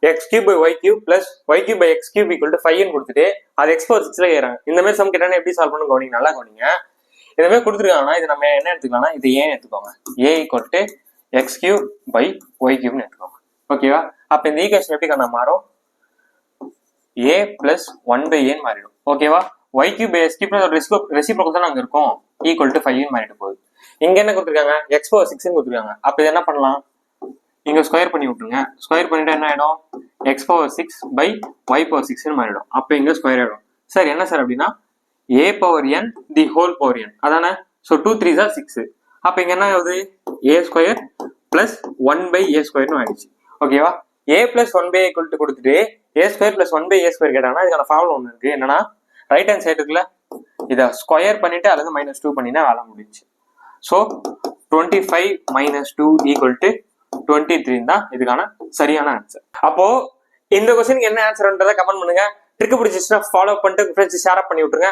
X cube by Y cube plus Y cube by X cube equal to 5 கொடுத்துட்டு அது X power 6ல கேட்கறாங்க. இந்த மாதிரி சம் கேட்டானே எப்படி சால்வ் பண்ணணும் கவனிங்க, நல்லா கவனிங்க. இந்த மாதிரி கொடுத்துருக்காங்கன்னா இது நம்ம என்ன எடுத்துக்கலாம்னா இது ஏன்னு எடுத்துக்கோங்க. A equal to X cube by Y கியூப்னு எடுத்துக்கோங்க. ஓகேவா? அப்ப இந்த ஈக்குவேஷன் எப்படி கண்ணா மாறும்? ஏ பிளஸ் 1/a மாறிடும். ஓகேவா? Y cube by X cube reciprocal தான் அங்க இருக்கும், ஈக்குவல் டு 5 மாறிட்டு போகுது. இங்க என்ன கொடுத்துருக்காங்க? எக்ஸ் பவர் 6 கொடுத்துருக்காங்க. அப்ப இது என்ன பண்ணலாம்? இங்க ஸ்கொயர் பண்ணி விட்டுருங்க. ஸ்கொயர் பண்ணிட்டு என்ன ஆயிடும்? X power 6 by Y power 6 மாறிடும். அப்ப இங்க ஸ்கொயர் ஆயிடும். சார் என்ன சார் அப்படின்னா A power N the whole power N அதானே. So 2 3s are 6. அப்ப இங்க என்ன ஆகுது? ஏ ஸ்கொயர் பிளஸ் 1/a ஸ்கொயர்னு ஆயிடுச்சு. ஓகேவா? a plus 1/a equal to கொடுத்துட்டு a square plus 1/a square கேட்டாங்கன்னா இதுக்கான ஃபார்முலா ஒன்று இருக்கு. என்னன்னா ரைட் ஹேண்ட் சைடு இருக்குல்ல, இதை ஸ்கொயர் பண்ணிட்டு அதுல -2 பண்ணினா வேலை முடிஞ்சு. ஸோ 25 - 2 ஈக்குவல் டு 23 தான் இதுக்கான சரியான ஆன்சர். அப்போ இந்த கொஸ்டினுக்கு என்ன ஆன்சர்ன்றதை கமெண்ட் பண்ணுங்க. ட்ரிக் பிடிச்சிச்சுன்னா ஃபாலோ பண்ணிட்டு ஃப்ரெண்ட்ஸ் ஷேர் பண்ணி விட்டுருங்க.